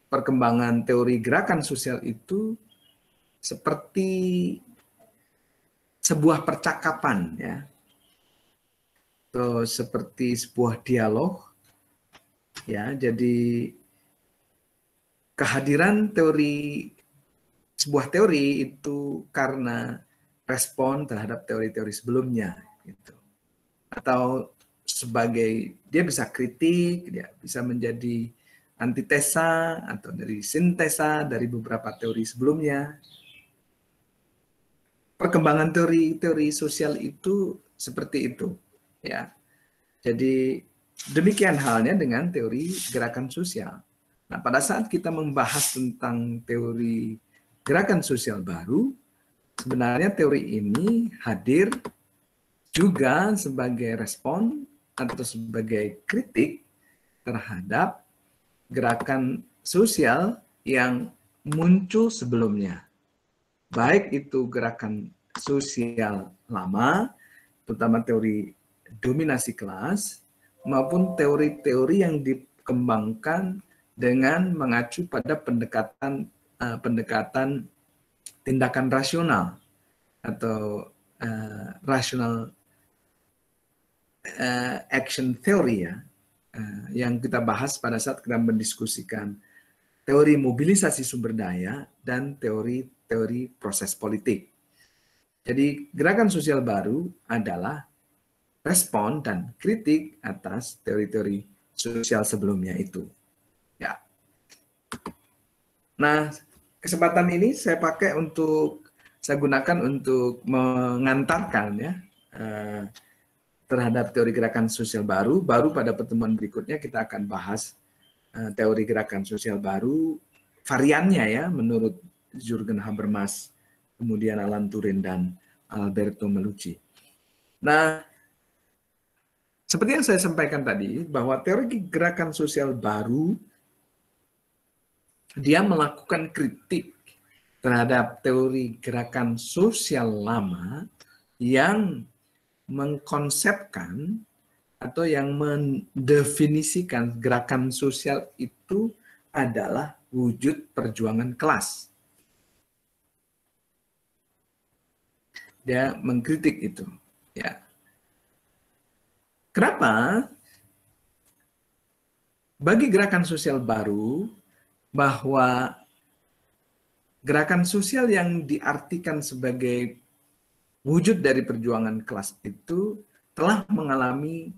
Perkembangan teori gerakan sosial itu seperti sebuah percakapan, ya, atau seperti sebuah dialog, ya. Jadi kehadiran sebuah teori itu karena respon terhadap teori-teori sebelumnya, gitu. Atau sebagai dia bisa kritik, dia bisa menjadi antitesa atau dari sintesa dari beberapa teori sebelumnya. Perkembangan teori-teori sosial itu seperti itu, ya. Jadi demikian halnya dengan teori gerakan sosial. Nah, pada saat kita membahas tentang teori gerakan sosial baru, sebenarnya teori ini hadir juga sebagai respon atau sebagai kritik terhadap gerakan sosial yang muncul sebelumnya. Baik itu gerakan sosial lama, terutama teori dominasi kelas, maupun teori-teori yang dikembangkan dengan mengacu pada pendekatan tindakan rasional atau rational action theory, ya, yang kita bahas pada saat kita mendiskusikan teori mobilisasi sumber daya dan teori proses politik. Jadi gerakan sosial baru adalah respon dan kritik atas teori-teori sosial sebelumnya itu. Ya. Nah, kesempatan ini saya gunakan untuk mengantarkan, ya, terhadap teori gerakan sosial baru. Baru pada pertemuan berikutnya kita akan bahas teori gerakan sosial baru, variannya, ya, menurut Jürgen Habermas, kemudian Alan Turing dan Alberto Melucci. Nah, seperti yang saya sampaikan tadi, bahwa teori gerakan sosial baru, dia melakukan kritik terhadap teori gerakan sosial lama yang mengkonsepkan atau yang mendefinisikan gerakan sosial itu adalah wujud perjuangan kelas. Dia mengkritik itu, ya. Kenapa? Bagi gerakan sosial baru, bahwa gerakan sosial yang diartikan sebagai wujud dari perjuangan kelas itu telah mengalami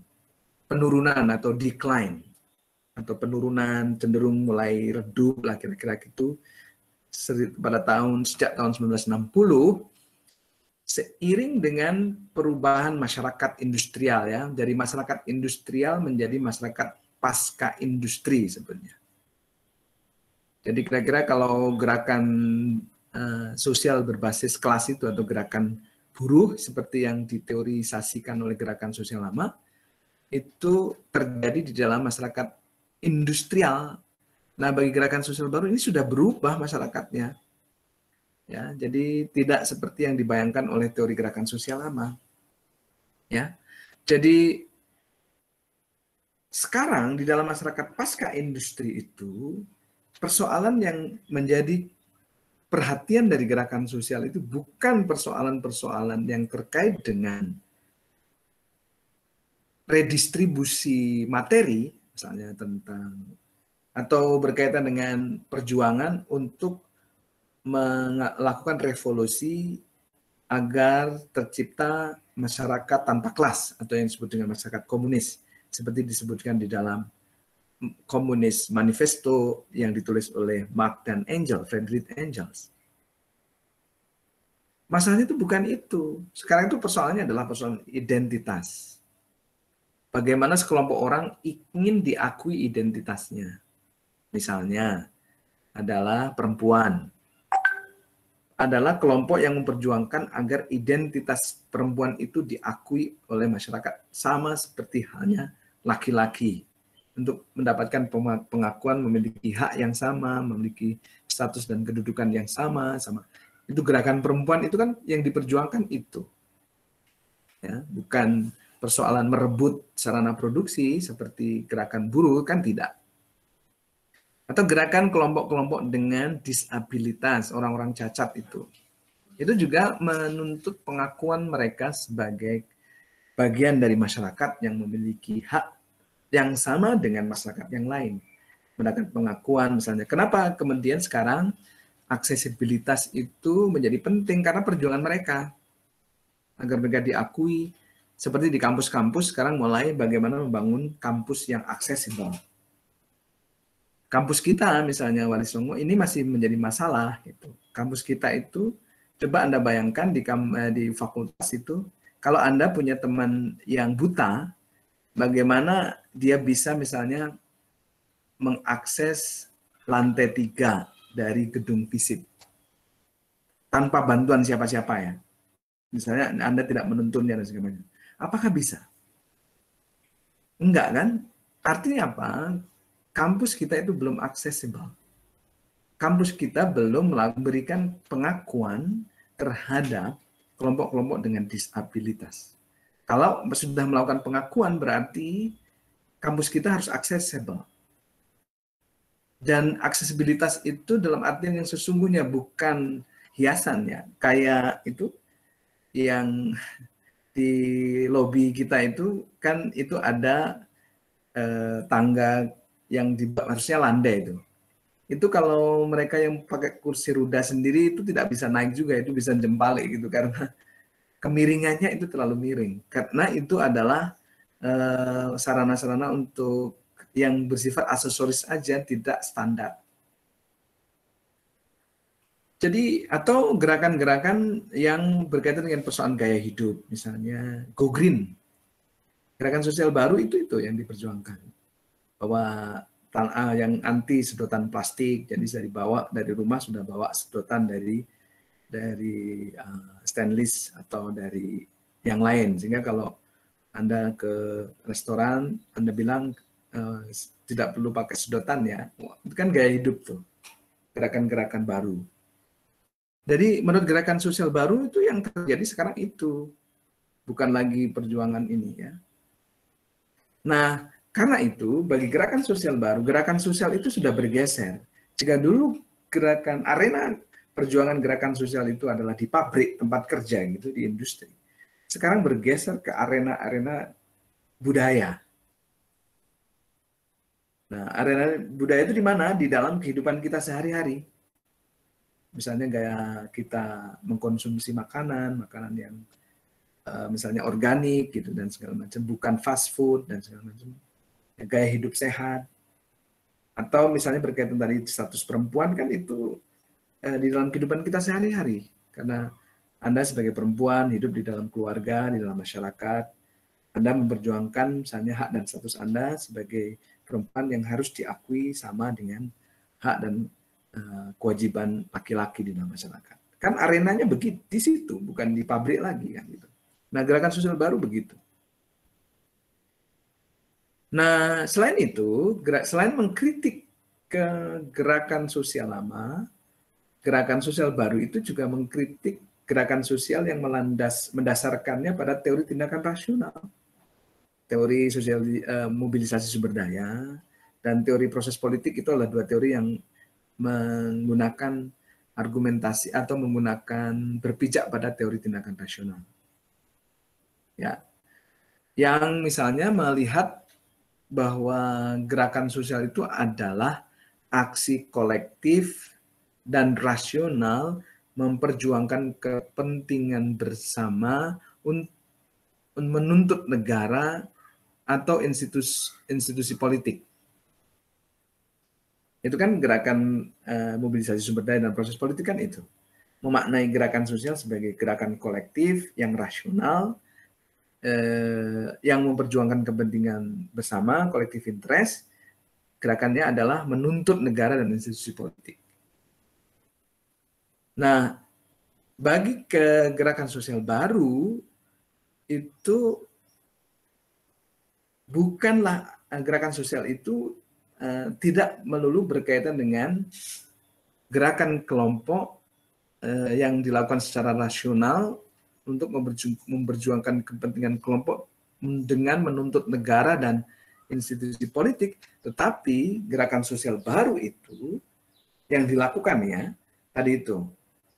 penurunan atau decline, atau penurunan cenderung mulai redup lah kira-kira gitu sejak tahun 1960, seiring dengan perubahan masyarakat industrial, ya, dari masyarakat industrial menjadi masyarakat pasca industri sebenarnya. Jadi kira-kira kalau gerakan sosial berbasis kelas itu atau gerakan buruh seperti yang diteorisasikan oleh gerakan sosial lama, itu terjadi di dalam masyarakat industrial. Nah, bagi gerakan sosial baru ini sudah berubah masyarakatnya, ya. Jadi tidak seperti yang dibayangkan oleh teori gerakan sosial lama, ya. Jadi sekarang di dalam masyarakat pasca industri itu, persoalan yang menjadi perhatian dari gerakan sosial itu bukan persoalan-persoalan yang terkait dengan redistribusi materi, misalnya atau berkaitan dengan perjuangan untuk melakukan revolusi agar tercipta masyarakat tanpa kelas atau yang disebut dengan masyarakat komunis, seperti disebutkan di dalam Komunis Manifesto yang ditulis oleh Marx dan Friedrich Engels. Masalahnya itu bukan itu. Sekarang itu persoalannya adalah persoalan identitas. Bagaimana sekelompok orang ingin diakui identitasnya. Misalnya adalah perempuan adalah kelompok yang memperjuangkan agar identitas perempuan itu diakui oleh masyarakat, sama seperti halnya laki-laki, untuk mendapatkan pengakuan memiliki hak yang sama, memiliki status dan kedudukan yang sama. Itu gerakan perempuan itu kan yang diperjuangkan itu, ya, bukan persoalan merebut sarana produksi seperti gerakan buruh, kan tidak. Atau gerakan kelompok-kelompok dengan disabilitas, orang-orang cacat itu juga menuntut pengakuan mereka sebagai bagian dari masyarakat yang memiliki hak yang sama dengan masyarakat yang lain. Mendapatkan pengakuan misalnya. Kenapa kemudian sekarang aksesibilitas itu menjadi penting? Karena perjuangan mereka agar mereka diakui. Seperti di kampus-kampus sekarang mulai bagaimana membangun kampus yang aksesibel. Kampus kita misalnya Wali Songo ini masih menjadi masalah. Gitu. Kampus kita itu, coba Anda bayangkan di fakultas itu, kalau Anda punya teman yang buta, bagaimana dia bisa misalnya mengakses lantai 3 dari gedung FISIP tanpa bantuan siapa-siapa ya. Misalnya Anda tidak menuntunnya dan sebagainya. Apakah bisa? Enggak kan? Artinya apa? Kampus kita itu belum aksesibel. Kampus kita belum memberikan pengakuan terhadap kelompok-kelompok dengan disabilitas. Kalau sudah melakukan pengakuan berarti kampus kita harus aksesibel. Dan aksesibilitas itu dalam artian yang sesungguhnya, bukan hiasan ya. Kayak itu yang di lobi kita itu kan itu ada tangga yang harusnya landai itu. Itu kalau mereka yang pakai kursi roda sendiri itu tidak bisa naik juga, itu bisa jempalik gitu karena kemiringannya itu terlalu miring. Karena itu adalah sarana-sarana untuk yang bersifat aksesoris aja, tidak standar. Jadi atau gerakan-gerakan yang berkaitan dengan persoalan gaya hidup, misalnya Go Green. Gerakan sosial baru itu yang diperjuangkan. Bahwa yang anti sedotan plastik, jadi dari rumah sudah bawa sedotan dari stainless atau dari yang lain, sehingga kalau Anda ke restoran Anda bilang tidak perlu pakai sedotan ya, itu kan gaya hidup tuh, gerakan-gerakan baru. Jadi menurut gerakan sosial baru itu yang terjadi sekarang itu bukan lagi perjuangan ini ya. Nah, karena itu, bagi gerakan sosial baru, gerakan sosial itu sudah bergeser. Jika dulu gerakan arena perjuangan gerakan sosial itu adalah di pabrik, tempat kerja gitu, di industri. Sekarang bergeser ke arena-arena budaya. Nah, arena budaya itu di mana? Di dalam kehidupan kita sehari-hari. Misalnya gaya kita mengkonsumsi makanan yang misalnya organik gitu dan segala macam, bukan fast food dan segala macam. Gaya hidup sehat, atau misalnya berkaitan tadi status perempuan kan itu di dalam kehidupan kita sehari-hari, karena Anda sebagai perempuan hidup di dalam keluarga, di dalam masyarakat, Anda memperjuangkan misalnya hak dan status Anda sebagai perempuan yang harus diakui sama dengan hak dan kewajiban laki-laki di dalam masyarakat. Kan arenanya begitu di situ, bukan di pabrik lagi kan gitu. Nah, gerakan sosial baru begitu. Nah, selain itu, selain mengkritik ke gerakan sosial lama, gerakan sosial baru itu juga mengkritik gerakan sosial yang mendasarkannya pada teori tindakan rasional, teori sosial mobilisasi sumber daya, dan teori proses politik. Itu adalah dua teori yang menggunakan argumentasi atau menggunakan berpijak pada teori tindakan rasional. Ya, yang misalnya melihat bahwa gerakan sosial itu adalah aksi kolektif dan rasional memperjuangkan kepentingan bersama untuk menuntut negara atau institusi politik. Itu kan gerakan mobilisasi sumber daya dan proses politik kan itu. Memaknai gerakan sosial sebagai gerakan kolektif yang rasional, yang memperjuangkan kepentingan bersama, collective interest. Gerakannya adalah menuntut negara dan institusi politik. Nah, bagi gerakan sosial baru itu bukanlah gerakan sosial itu tidak melulu berkaitan dengan gerakan kelompok yang dilakukan secara rasional untuk memperjuangkan kepentingan kelompok dengan menuntut negara dan institusi politik, tetapi gerakan sosial baru itu yang dilakukannya tadi itu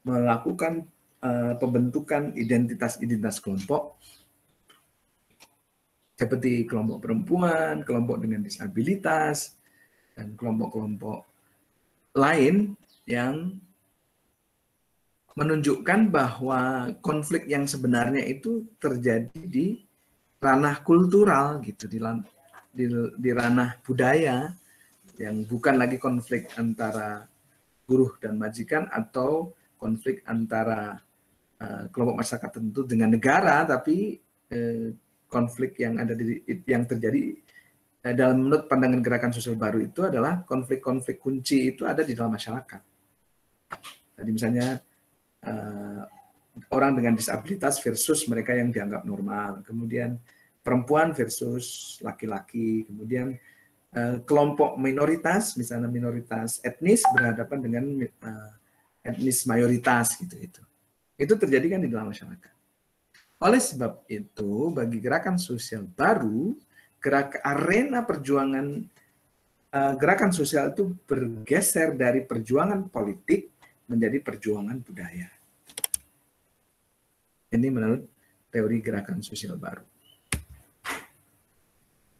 melakukan pembentukan identitas kelompok seperti kelompok perempuan, kelompok dengan disabilitas, dan kelompok-kelompok lain yang menunjukkan bahwa konflik yang sebenarnya itu terjadi di ranah kultural gitu, di ranah budaya, yang bukan lagi konflik antara buruh dan majikan atau konflik antara kelompok masyarakat tertentu dengan negara, tapi konflik yang terjadi dalam menurut pandangan gerakan sosial baru itu adalah konflik-konflik kunci itu ada di dalam masyarakat. Jadi misalnya orang dengan disabilitas versus mereka yang dianggap normal, kemudian perempuan versus laki-laki, kemudian kelompok minoritas, misalnya minoritas etnis berhadapan dengan etnis mayoritas gitu. Itu terjadi kan di dalam masyarakat. Oleh sebab itu, bagi gerakan sosial baru, arena perjuangan gerakan sosial itu bergeser dari perjuangan politik menjadi perjuangan budaya. Ini menurut teori gerakan sosial baru.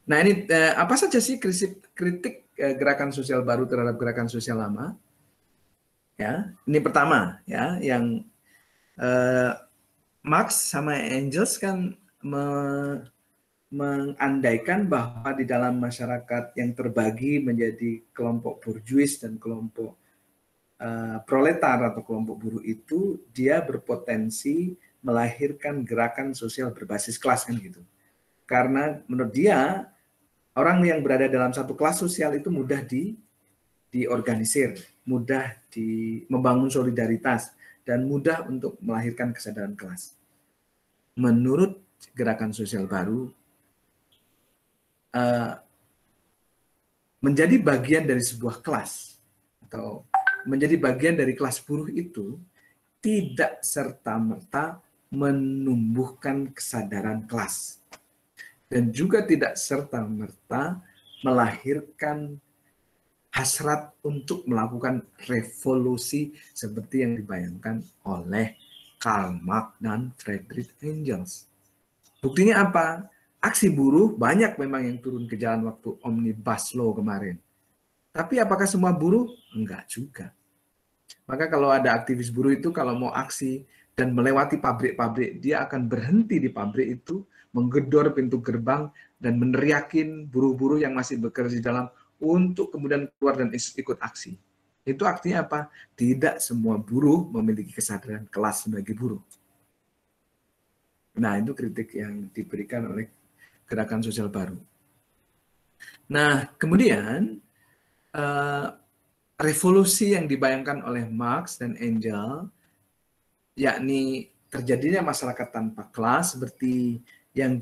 Nah, ini apa saja sih kritik gerakan sosial baru terhadap gerakan sosial lama? Ya, ini pertama ya, yang Marx sama Engels kan mengandaikan bahwa di dalam masyarakat yang terbagi menjadi kelompok burjuis dan kelompok proletar atau kelompok buruh itu, dia berpotensi melahirkan gerakan sosial berbasis kelas kan gitu. Karena menurut dia orang yang berada dalam satu kelas sosial itu mudah diorganisir, mudah membangun solidaritas, dan mudah untuk melahirkan kesadaran kelas. Menurut gerakan sosial baru, menjadi bagian dari sebuah kelas atau menjadi bagian dari kelas buruh itu tidak serta-merta menumbuhkan kesadaran kelas dan juga tidak serta-merta melahirkan hasrat untuk melakukan revolusi seperti yang dibayangkan oleh Karl Marx dan Friedrich Engels. Buktinya apa? Aksi buruh banyak memang yang turun ke jalan waktu Omnibus Law kemarin. Tapi apakah semua buruh? Enggak juga. Maka kalau ada aktivis buruh itu kalau mau aksi dan melewati pabrik-pabrik, dia akan berhenti di pabrik itu, menggedor pintu gerbang, dan meneriakin buruh-buruh yang masih bekerja di dalam untuk kemudian keluar dan ikut aksi. Itu artinya apa? Tidak semua buruh memiliki kesadaran kelas sebagai buruh. Nah, itu kritik yang diberikan oleh gerakan sosial baru. Nah, kemudian revolusi yang dibayangkan oleh Marx dan Engels, yakni terjadinya masyarakat tanpa kelas seperti yang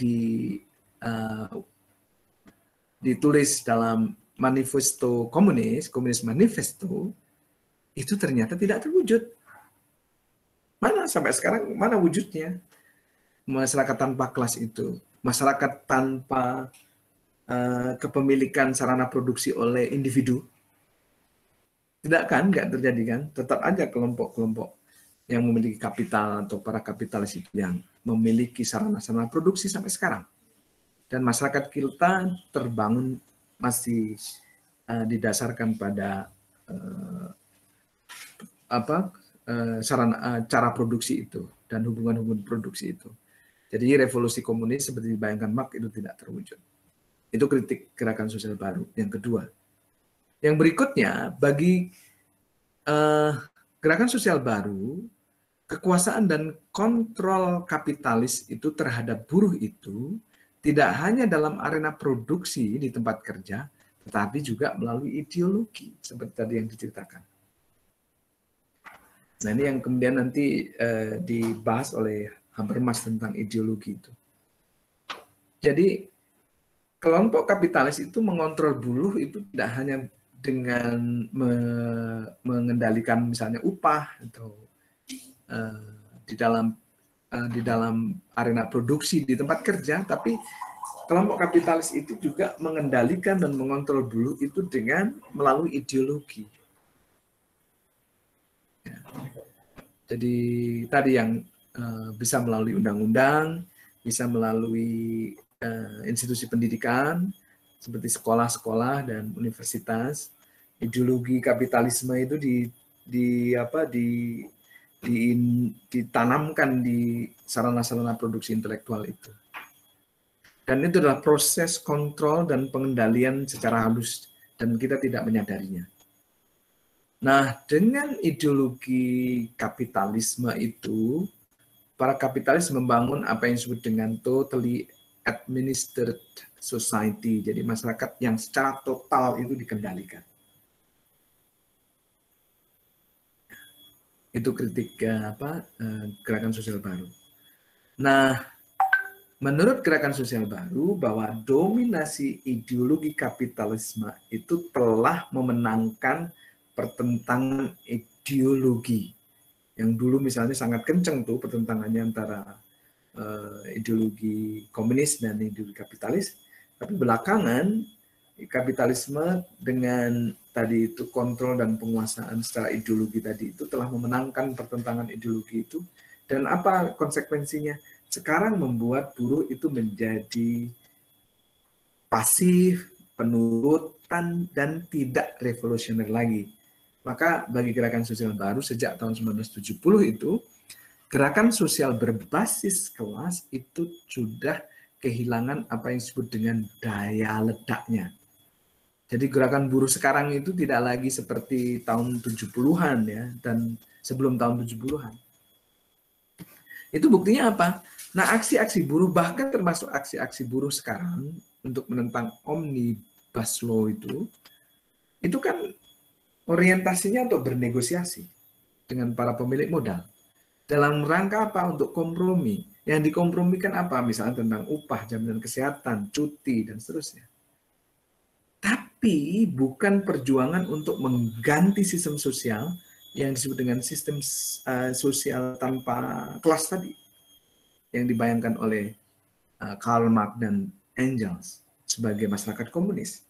ditulis dalam manifesto komunis manifesto, itu ternyata tidak terwujud. Mana sampai sekarang, mana wujudnya masyarakat tanpa kelas itu? Masyarakat tanpa kepemilikan sarana produksi oleh individu? Tidak kan, nggak terjadi kan? Tetap aja kelompok-kelompok yang memiliki kapital atau para kapitalis itu yang memiliki sarana-sarana produksi sampai sekarang. Dan masyarakat kita terbangun masih didasarkan pada cara produksi itu dan hubungan-hubungan produksi itu. Jadi revolusi komunis seperti dibayangkan Marx itu tidak terwujud. Itu kritik gerakan sosial baru. Yang kedua. Yang berikutnya, bagi gerakan sosial baru, kekuasaan dan kontrol kapitalis itu terhadap buruh itu tidak hanya dalam arena produksi di tempat kerja, tetapi juga melalui ideologi, seperti tadi yang diceritakan. Nah, ini yang kemudian nanti dibahas oleh Habermas tentang ideologi itu. Jadi kelompok kapitalis itu mengontrol buruh itu tidak hanya dengan mengendalikan misalnya upah atau di dalam arena produksi di tempat kerja, tapi kelompok kapitalis itu juga mengendalikan dan mengontrol buruh itu dengan melalui ideologi. Ya. Jadi tadi yang bisa melalui undang-undang, bisa melalui institusi pendidikan seperti sekolah-sekolah dan universitas. Ideologi kapitalisme itu ditanamkan di sarana-sarana produksi intelektual itu. Dan itu adalah proses kontrol dan pengendalian secara halus dan kita tidak menyadarinya. Nah, dengan ideologi kapitalisme itu, para kapitalis membangun apa yang disebut dengan totally administered society, jadi masyarakat yang secara total itu dikendalikan. Itu kritik gerakan sosial baru. Nah, menurut gerakan sosial baru bahwa dominasi ideologi kapitalisme itu telah memenangkan pertentangan ideologi yang dulu misalnya sangat kenceng tuh pertentangannya antara ideologi komunis dan ideologi kapitalis, tapi belakangan kapitalisme dengan tadi itu kontrol dan penguasaan secara ideologi tadi itu telah memenangkan pertentangan ideologi itu. Dan apa konsekuensinya? Sekarang membuat buruh itu menjadi pasif, penurutan, dan tidak revolusioner lagi. Maka bagi gerakan sosial baru sejak tahun 1970 itu, gerakan sosial berbasis kelas itu sudah kehilangan apa yang disebut dengan daya ledaknya. Jadi gerakan buruh sekarang itu tidak lagi seperti tahun 70-an ya, dan sebelum tahun 70-an. Itu buktinya apa? Nah, aksi-aksi buruh, bahkan termasuk aksi-aksi buruh sekarang untuk menentang Omnibus Law itu kan orientasinya untuk bernegosiasi dengan para pemilik modal. Dalam rangka apa? Untuk kompromi. Yang dikompromikan apa? Misalnya tentang upah, jaminan kesehatan, cuti, dan seterusnya. Tapi bukan perjuangan untuk mengganti sistem sosial yang disebut dengan sistem sosial tanpa kelas tadi, yang dibayangkan oleh Karl Marx dan Engels sebagai masyarakat komunis.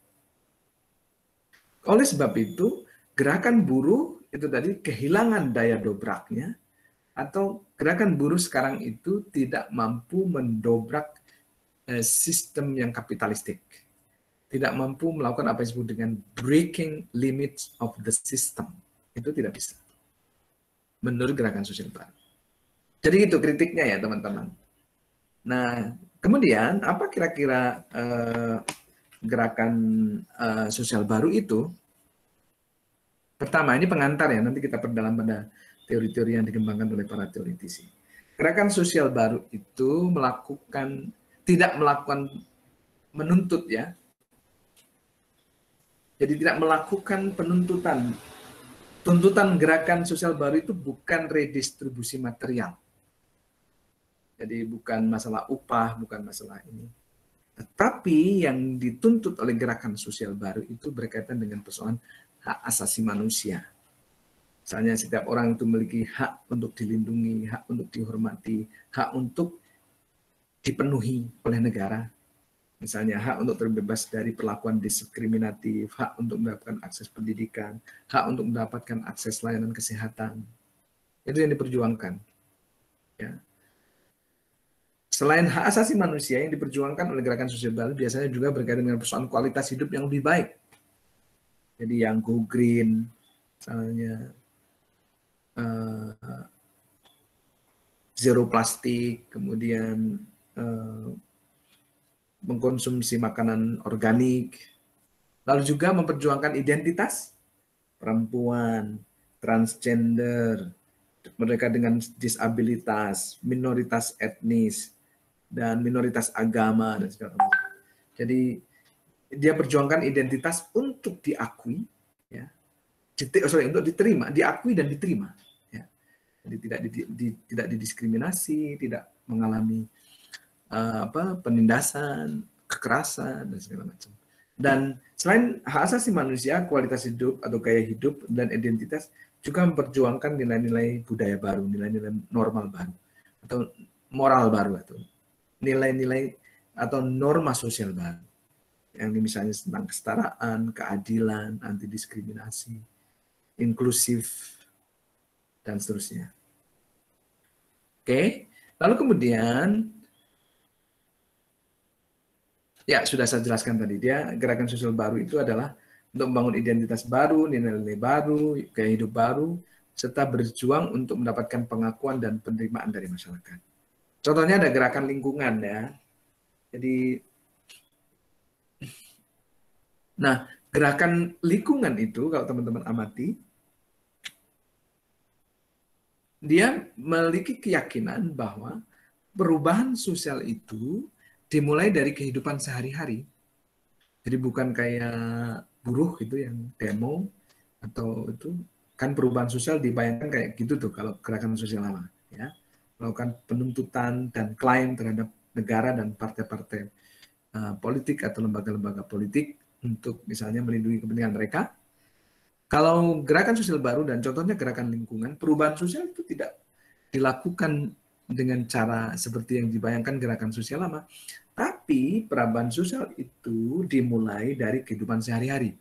Oleh sebab itu, gerakan buruh itu tadi kehilangan daya dobraknya, atau gerakan buruh sekarang itu tidak mampu mendobrak sistem yang kapitalistik. Tidak mampu melakukan apa yang disebut dengan breaking limits of the system. Itu tidak bisa. Menurut gerakan sosial baru. Jadi itu kritiknya ya teman-teman. Nah, kemudian apa kira-kira gerakan sosial baru itu? Pertama, ini pengantar ya, nanti kita perdalam pada teori-teori yang dikembangkan oleh para teoretisi. Gerakan sosial baru itu tidak melakukan menuntut ya. Jadi tidak melakukan penuntutan. Tuntutan gerakan sosial baru itu bukan redistribusi material. Jadi bukan masalah upah, bukan masalah ini. Tetapi yang dituntut oleh gerakan sosial baru itu berkaitan dengan persoalan hak asasi manusia. Misalnya setiap orang itu memiliki hak untuk dilindungi, hak untuk dihormati, hak untuk dipenuhi oleh negara. Misalnya hak untuk terbebas dari perlakuan diskriminatif, hak untuk mendapatkan akses pendidikan, hak untuk mendapatkan akses layanan kesehatan. Itu yang diperjuangkan. Ya. Selain hak asasi manusia yang diperjuangkan oleh gerakan sosial baru biasanya juga berkaitan dengan persoalan kualitas hidup yang lebih baik. Jadi yang go green, misalnya zero plastik, kemudian mengkonsumsi makanan organik, lalu juga memperjuangkan identitas perempuan, transgender, mereka dengan disabilitas, minoritas etnis, dan minoritas agama, dan segala macam. Jadi dia perjuangkan identitas untuk diakui, ya, untuk diterima, diakui dan diterima. Ya. Jadi tidak didiskriminasi, tidak mengalami penindasan, kekerasan dan segala macam. Dan selain hak asasi manusia, kualitas hidup atau gaya hidup dan identitas juga memperjuangkan nilai-nilai budaya baru, nilai-nilai normal baru, atau moral baru, atau nilai-nilai atau norma sosial baru. Yang misalnya tentang kesetaraan, keadilan, anti diskriminasi, inklusif, dan seterusnya. Oke, lalu kemudian ya, sudah saya jelaskan tadi, dia gerakan sosial baru itu adalah untuk membangun identitas baru, nilai-nilai baru, gaya hidup baru, serta berjuang untuk mendapatkan pengakuan dan penerimaan dari masyarakat. Contohnya ada gerakan lingkungan ya. Jadi, nah gerakan lingkungan itu kalau teman-teman amati, dia memiliki keyakinan bahwa perubahan sosial itu dimulai dari kehidupan sehari-hari. Jadi bukan kayak buruh gitu yang demo atau itu kan perubahan sosial dibayangkan kayak gitu tuh kalau gerakan sosial lama ya, melakukan penuntutan dan klaim terhadap negara dan partai-partai politik atau lembaga-lembaga politik untuk misalnya melindungi kepentingan mereka. Kalau gerakan sosial baru dan contohnya gerakan lingkungan, perubahan sosial itu tidak dilakukan dengan cara seperti yang dibayangkan gerakan sosial lama, tapi perubahan sosial itu dimulai dari kehidupan sehari-hari,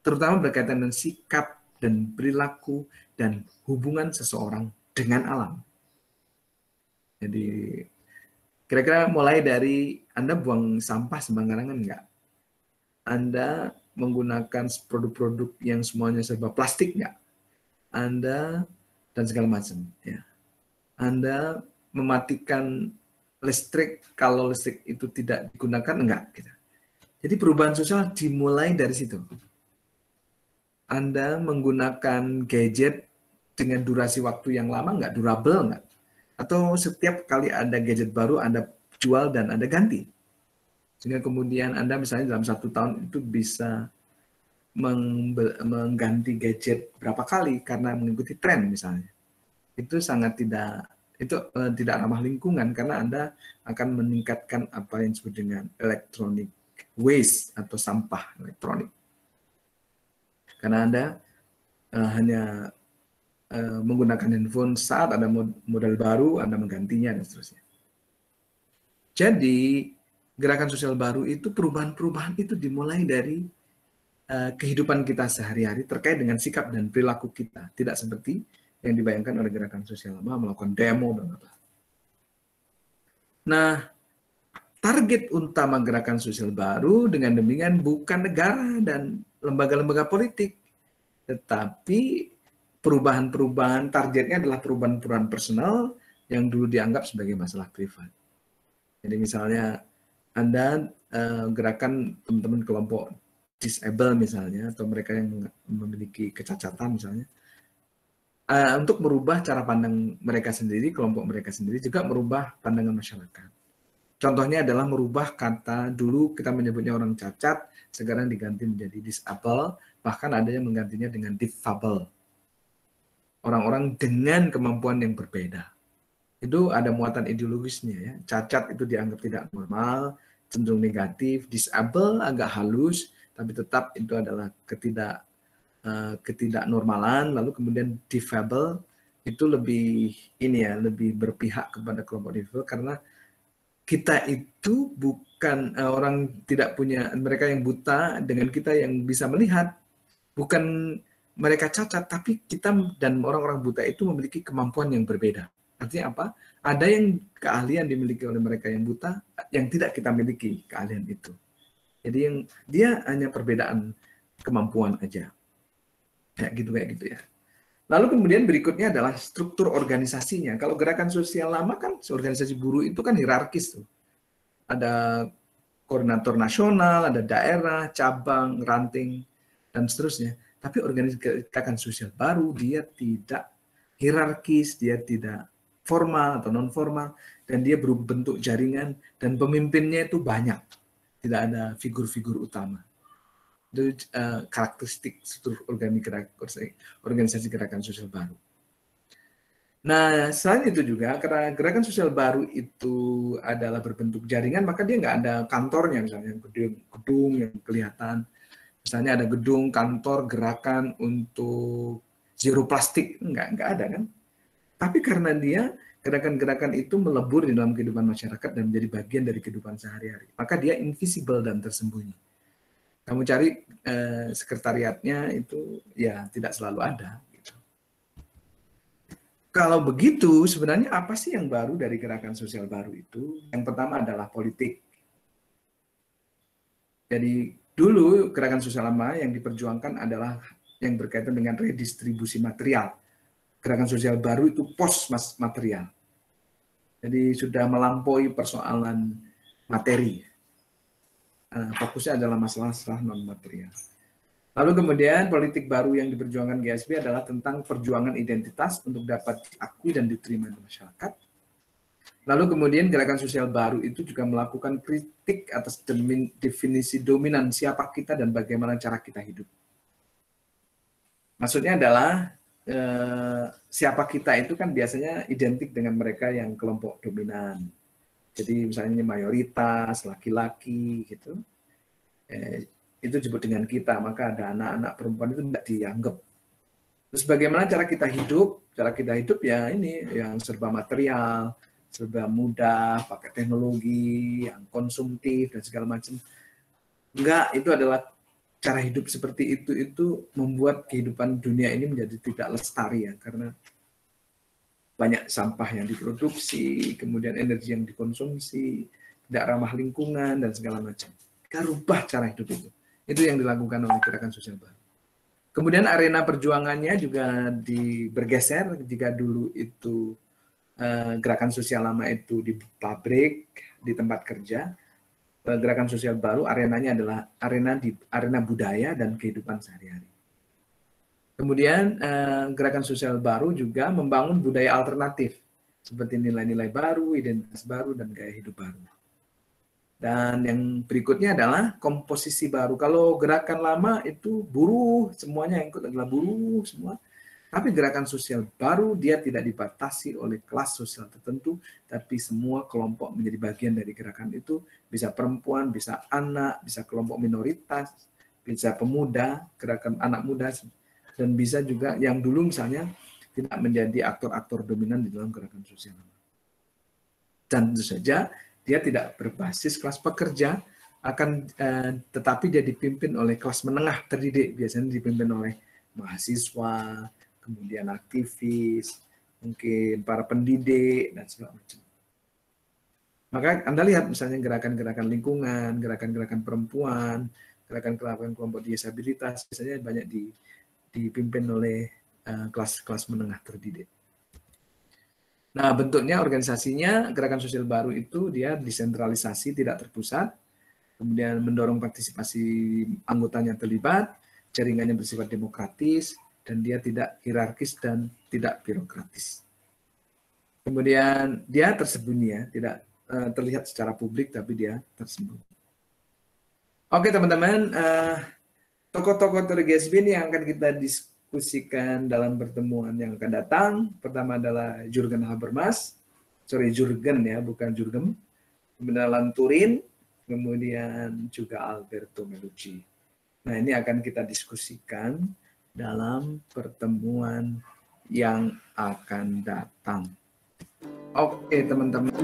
terutama berkaitan dengan sikap dan perilaku dan hubungan seseorang dengan alam. Jadi kira-kira mulai dari Anda buang sampah sembarangan enggak? Anda menggunakan produk-produk yang semuanya serba plastik enggak? Anda dan segala macam ya. Anda mematikan listrik kalau listrik itu tidak digunakan enggak gitu. Jadi perubahan sosial dimulai dari situ. Anda menggunakan gadget dengan durasi waktu yang lama enggak, durable enggak? Atau setiap kali ada gadget baru Anda jual dan Anda ganti. Sehingga kemudian Anda misalnya dalam 1 tahun itu bisa mengganti gadget berapa kali karena mengikuti tren misalnya. Itu sangat tidak ramah lingkungan karena Anda akan meningkatkan apa yang disebut dengan electronic waste atau sampah elektronik. Karena Anda hanya menggunakan handphone saat ada model baru, Anda menggantinya dan seterusnya. Jadi gerakan sosial baru itu perubahan-perubahan itu dimulai dari kehidupan kita sehari-hari terkait dengan sikap dan perilaku kita, tidak seperti yang dibayangkan oleh gerakan sosial lama melakukan demo dan apa. Nah, target utama gerakan sosial baru dengan demikian bukan negara dan lembaga-lembaga politik, tetapi perubahan-perubahan targetnya adalah perubahan-perubahan personal yang dulu dianggap sebagai masalah privat. Jadi misalnya Anda gerakan teman-teman kelompok disable misalnya, atau mereka yang memiliki kecacatan misalnya, untuk merubah cara pandang mereka sendiri, kelompok mereka sendiri, juga merubah pandangan masyarakat. Contohnya adalah merubah kata, dulu kita menyebutnya orang cacat, sekarang diganti menjadi disable, bahkan ada yang menggantinya dengan difabel. Orang-orang dengan kemampuan yang berbeda. Itu ada muatan ideologisnya ya. Cacat itu dianggap tidak normal, cenderung negatif, disable agak halus, tapi tetap itu adalah ketidaknormalan. Lalu kemudian difabel itu lebih lebih berpihak kepada kelompok difabel karena kita itu bukan orang tidak punya, mereka yang buta dengan kita yang bisa melihat, bukan mereka cacat, tapi kita dan orang-orang buta itu memiliki kemampuan yang berbeda. Artinya apa? Ada yang keahlian dimiliki oleh mereka yang buta, yang tidak kita miliki keahlian itu. Jadi yang dia hanya perbedaan kemampuan aja. Kayak gitu ya. Lalu kemudian berikutnya adalah struktur organisasinya. Kalau gerakan sosial lama kan organisasi buruh itu kan hierarkis tuh. Ada koordinator nasional, ada daerah, cabang, ranting, dan seterusnya. Tapi organisasi gerakan sosial baru dia tidak hierarkis, dia tidak formal atau non formal, dan dia berbentuk jaringan dan pemimpinnya itu banyak. Tidak ada figur-figur utama. Itu karakteristik struktur organisasi gerakan sosial baru. Nah, selain itu juga, karena gerakan sosial baru itu adalah berbentuk jaringan, maka dia nggak ada kantornya, misalnya gedung yang kelihatan. Misalnya ada gedung, kantor, gerakan untuk zero plastik, nggak ada kan? Tapi karena dia gerakan-gerakan itu melebur di dalam kehidupan masyarakat dan menjadi bagian dari kehidupan sehari-hari, maka dia invisible dan tersembunyi. Kamu cari sekretariatnya itu ya tidak selalu ada. Gitu. Kalau begitu, sebenarnya apa sih yang baru dari gerakan sosial baru itu? Yang pertama adalah politik. Jadi dulu gerakan sosial lama yang diperjuangkan adalah yang berkaitan dengan redistribusi material. Gerakan sosial baru itu post material. Jadi sudah melampaui persoalan materi. Fokusnya adalah masalah non material. Lalu kemudian politik baru yang diperjuangkan GSB adalah tentang perjuangan identitas untuk dapat diakui dan diterima di masyarakat. Lalu kemudian gerakan sosial baru itu juga melakukan kritik atas definisi dominan siapa kita dan bagaimana cara kita hidup. Maksudnya adalah siapa kita itu kan biasanya identik dengan mereka yang kelompok dominan. Jadi misalnya mayoritas, laki-laki gitu. Itu disebut dengan kita, maka ada anak-anak perempuan itu tidak dianggap. Terus bagaimana cara kita hidup? Cara kita hidup ya ini yang serba material, serba mudah, pakai teknologi, yang konsumtif dan segala macam. Enggak, itu adalah cara hidup seperti itu membuat kehidupan dunia ini menjadi tidak lestari ya, karena banyak sampah yang diproduksi, kemudian energi yang dikonsumsi, tidak ramah lingkungan dan segala macam. Kita rubah cara hidup itu. Itu yang dilakukan oleh gerakan sosial baru. Kemudian arena perjuangannya juga bergeser. Jika dulu itu gerakan sosial lama itu di pabrik, di tempat kerja, gerakan sosial baru arenanya adalah arena budaya dan kehidupan sehari-hari. Kemudian gerakan sosial baru juga membangun budaya alternatif seperti nilai-nilai baru, identitas baru, dan gaya hidup baru. Dan yang berikutnya adalah komposisi baru. Kalau gerakan lama itu buruh, semuanya yang ikut adalah buruh semua. Tapi gerakan sosial baru dia tidak dibatasi oleh kelas sosial tertentu, tapi semua kelompok menjadi bagian dari gerakan itu. Bisa perempuan, bisa anak, bisa kelompok minoritas, bisa pemuda, gerakan anak muda, dan bisa juga yang dulu misalnya tidak menjadi aktor-aktor dominan di dalam gerakan sosial. Dan tentu saja dia tidak berbasis kelas pekerja, tetapi dia dipimpin oleh kelas menengah terdidik, biasanya dipimpin oleh mahasiswa, kemudian aktivis, mungkin para pendidik, dan segala macam. Maka Anda lihat misalnya gerakan-gerakan lingkungan, gerakan-gerakan perempuan, gerakan-gerakan kelompok disabilitas, biasanya banyak dipimpin oleh kelas-kelas menengah terdidik. Nah, bentuknya organisasinya, gerakan sosial baru itu dia desentralisasi, tidak terpusat, kemudian mendorong partisipasi anggotanya terlibat, jaringannya bersifat demokratis, dan dia tidak hierarkis dan tidak birokratis. Kemudian dia tersembunyi ya, tidak terlihat secara publik, tapi dia tersembunyi. Oke teman-teman, tokoh-tokoh dari GSB ini yang akan kita diskusikan dalam pertemuan yang akan datang. Pertama adalah Jurgen Habermas, Jurgen ya, bukan Jurgen. Kemudian Alan Turing, kemudian juga Alberto Melucci. Nah, ini akan kita diskusikan dalam pertemuan yang akan datang. Oke, teman-teman.